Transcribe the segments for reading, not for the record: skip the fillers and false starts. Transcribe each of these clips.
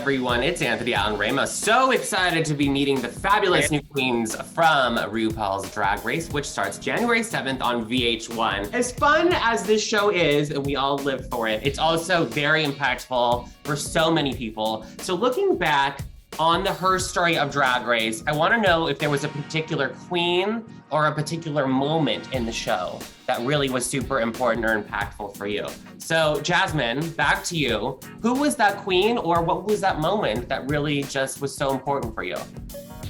everyone? It's Anthony Allen Ramos. So excited to be meeting the fabulous new queens from RuPaul's Drag Race, which starts January 7th on VH1. As fun as this show is, and we all live for it, it's also very impactful for so many people. So looking back on the herstory of Drag Race, I want to know if there was a particular queen or a particular moment in the show that really was super important or impactful for you. So Jasmine, back to you. Who was that queen or what was that moment that really just was so important for you?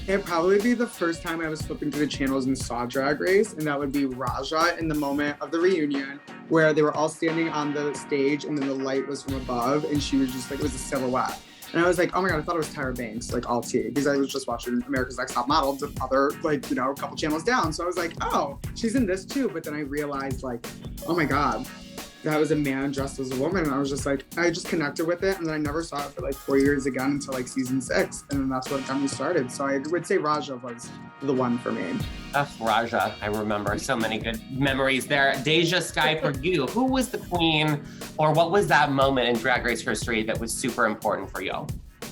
It'd probably be the first time I was flipping through the channels and saw Drag Race, and that would be Raja in the moment of the reunion where they were all standing on the stage and then the light was from above and she was just like, it was a silhouette. And I was like, oh my God, I thought it was Tyra Banks, like all tea, because I was just watching America's Next Top Model, the other, like, you know, a couple channels down. So I was like, oh, she's in this too. But then I realized like, oh my God, that was a man dressed as a woman. And I was just like, I just connected with it. And then I never saw it for like 4 years again until like season 6. And then that's what got me started. So I would say Raja was the one for me. Raja, I remember so many good memories there. Deja Sky, for you, who was the queen or what was that moment in Drag Race history that was super important for you?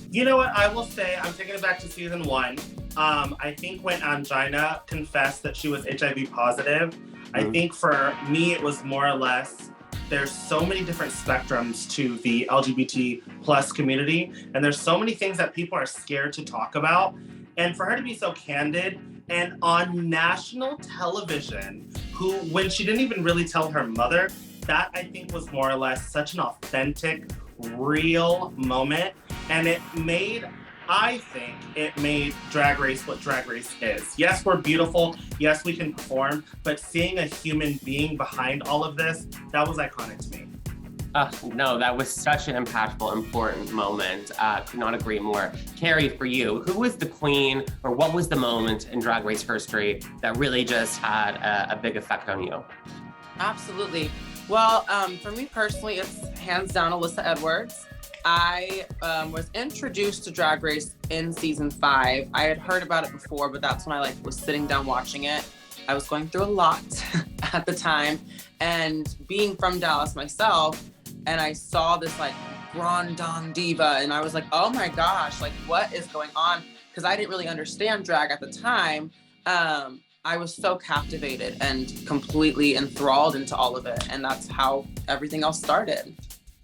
You know what, I will say, I'm taking it back to season 1. I think when Angina confessed that she was HIV positive, I think for me, it was more or less, there's so many different spectrums to the LGBT plus community, and there's so many things that people are scared to talk about. And for her to be so candid and on national television, who, when she didn't even really tell her mother, that I think was more or less such an authentic, real moment. And I think it made Drag Race what Drag Race is. Yes, we're beautiful. Yes, we can perform. But seeing a human being behind all of this, that was iconic to me. No, that was such an impactful, important moment. Could not agree more. Carrie, for you, who was the queen or what was the moment in Drag Race history that really just had a big effect on you? Absolutely. Well, for me personally, it's hands down Alyssa Edwards. I was introduced to Drag Race in season 5. I had heard about it before, but that's when I was sitting down watching it. I was going through a lot at the time, and being from Dallas myself, and I saw this grand dame diva, and I was like, oh my gosh, what is going on? Because I didn't really understand drag at the time. I was so captivated and completely enthralled into all of it, and that's how everything else started.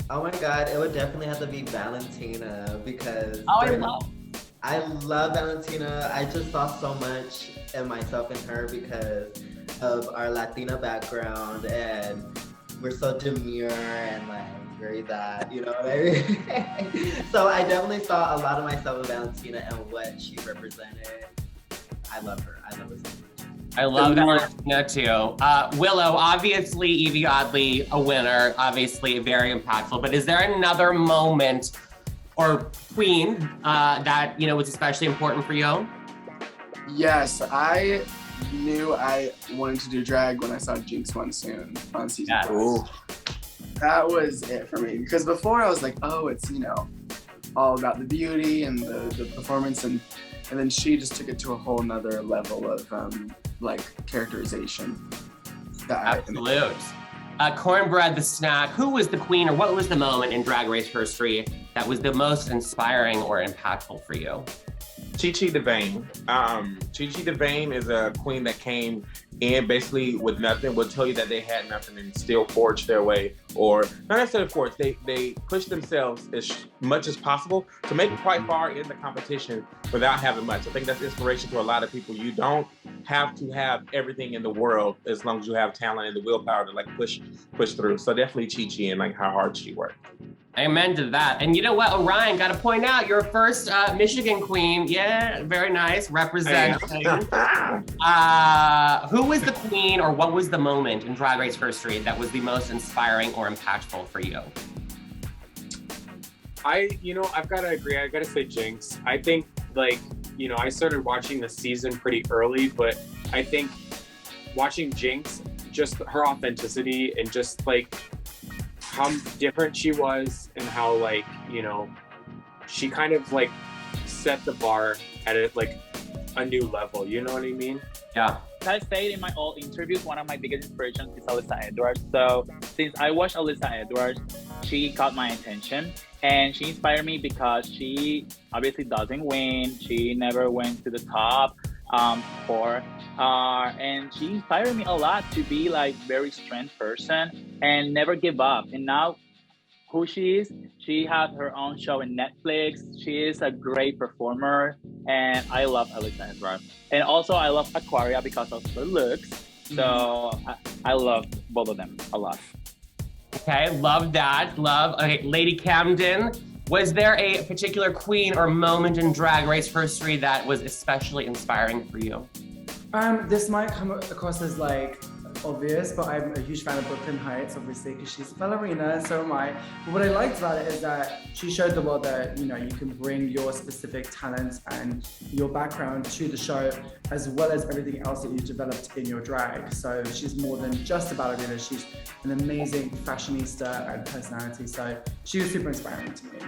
Oh my God, it would definitely have to be Valentina because I love Valentina. I just saw so much in myself in her because of our Latina background, and we're so demure and very that, you know what I mean? So I definitely saw a lot of myself in Valentina and what she represented. I love her. I love her so much. I love Valentina too. Willow, obviously Evie Oddly, a winner, obviously very impactful, but is there another moment or queen that, was especially important for you? Yes, I knew I wanted to do drag when I saw Jinx Monsoon on season 4. That was it for me, because before I was like, oh, it's, all about the beauty and the performance, and then she just took it to a whole nother level of characterization. Absolute. Cornbread the Snack, who was the queen or what was the moment in Drag Race history that was the most inspiring or impactful for you? Chi Chi DeVayne. Chi Chi DeVayne is a queen that came in basically with nothing, will tell you that they had nothing and still forged their way, or not necessarily forged, they pushed themselves as much as possible to make it quite far in the competition without having much. I think that's inspiration to a lot of people. You don't have to have everything in the world as long as you have talent and the willpower to push through. So definitely Chi Chi and how hard she worked. Amen to that. And you know what, Orion, got to point out, your first Michigan queen. Yeah, very nice, representing. Who was the queen or what was the moment in Drag Race history that was the most inspiring or impactful for you? I've got to agree. I got to say Jinx. I think I started watching the season pretty early, but I think watching Jinx, just her authenticity and just how different she was and how she kind of set the bar at a new level, you know what I mean? Yeah. I said in my old interviews, one of my biggest inspirations is Alyssa Edwards. So since I watched Alyssa Edwards, she caught my attention. And she inspired me because she obviously doesn't win. She never went to the top four. And she inspired me a lot to be like very strength person and never give up. And now who she is, she has her own show in Netflix. She is a great performer, and I love Alyssa Edwards. And also I love Aquaria because of the looks. So I love both of them a lot. Okay, love that, love. Okay, Lady Camden, was there a particular queen or moment in Drag Race history that was especially inspiring for you? This might come across as like obvious, but I'm a huge fan of Brooklyn Heights, obviously, because she's a ballerina, so am I. But what I liked about it is that she showed the world that, you know, you can bring your specific talents and your background to the show, as well as everything else that you've developed in your drag. So she's more than just a ballerina, she's an amazing fashionista and personality. So she was super inspiring to me.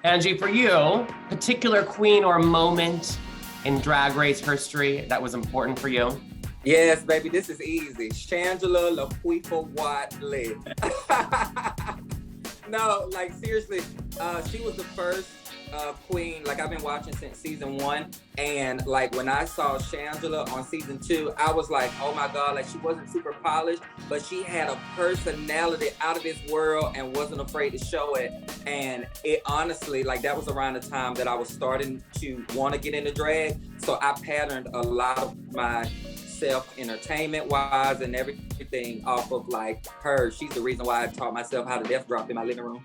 Angie, for you, particular queen or moment in Drag Race history that was important for you? Yes, baby, this is easy. Shangela LaQuifa Watley. No, like seriously, she was the first queen, like I've been watching since season 1. And like when I saw Shangela on season 2, I was like, oh my God, like she wasn't super polished, but she had a personality out of this world and wasn't afraid to show it. And it honestly, like that was around the time that I was starting to want to get into drag. So I patterned a lot of my self-entertainment wise and everything off of like her. She's the reason why I taught myself how to death drop in my living room.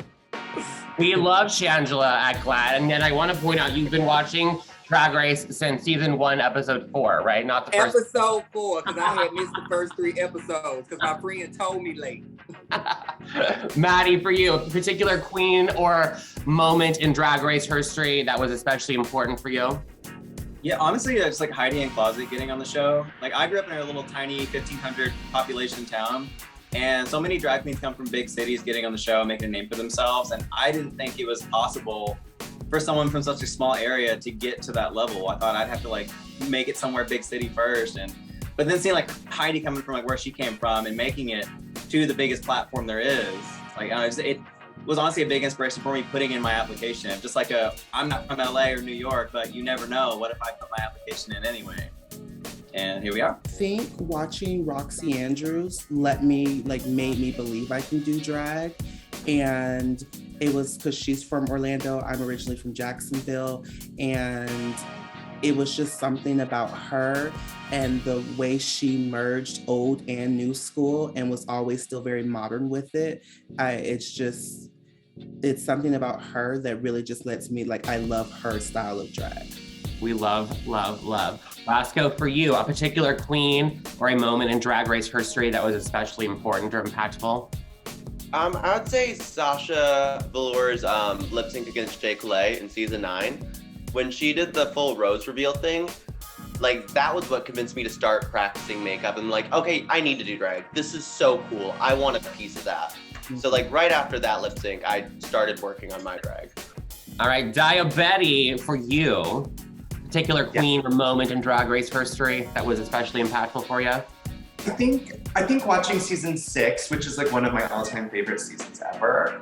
We love Shangela at GLAAD, and then I want to point out you've been watching Drag Race since season 1, episode 4, right? Not the first. Episode 4, because I had missed the first 3 episodes because my friend told me late. Maddie, for you, a particular queen or moment in Drag Race history that was especially important for you? Yeah, honestly, it's like Heidi and Closet getting on the show. Like I grew up in a little tiny 1,500 population town, and so many drag queens come from big cities getting on the show, making a name for themselves. And I didn't think it was possible for someone from such a small area to get to that level. I thought I'd have to like make it somewhere big city first. But then seeing like Heidi coming from like where she came from and making it to the biggest platform there is, like it was honestly a big inspiration for me putting in my application. Just like I'm not from LA or New York, but you never know. What if I put my application in anyway? And here we are. I think watching Roxy Andrews made me believe I can do drag. And it was because she's from Orlando. I'm originally from Jacksonville. And it was just something about her and the way she merged old and new school and was always still very modern with it. It's something about her that really just lets me, like, I love her style of drag. We love, love, love. Lasco, for you, a particular queen or a moment in Drag Race history that was especially important or impactful? I would say Sasha Velour's lip sync against Jay Coulee in season 9. When she did the full rose reveal thing, like that was what convinced me to start practicing makeup and like, okay, I need to do drag. This is so cool. I want a piece of that. So like right after that lip sync, I started working on my drag. All right, Diabetti, for you, particular queen or moment in Drag Race history that was especially impactful for you? I think watching season 6, which is like one of my all-time favorite seasons ever,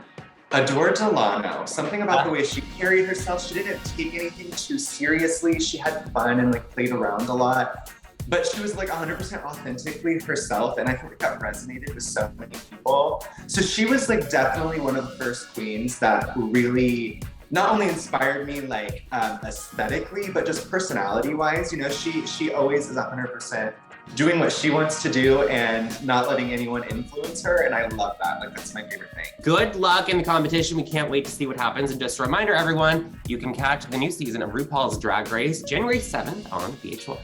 Adore Delano, something about the way she carried herself. She didn't take anything too seriously. She had fun and like played around a lot, but she was like 100% authentically herself. And I think that resonated with so many people. So she was like definitely one of the first queens that really not only inspired me like aesthetically, but just personality wise. You know, she always is 100% doing what she wants to do and not letting anyone influence her. And I love that. Like, that's my favorite thing. Good luck in the competition. We can't wait to see what happens. And just a reminder, everyone, you can catch the new season of RuPaul's Drag Race January 7th on VH1.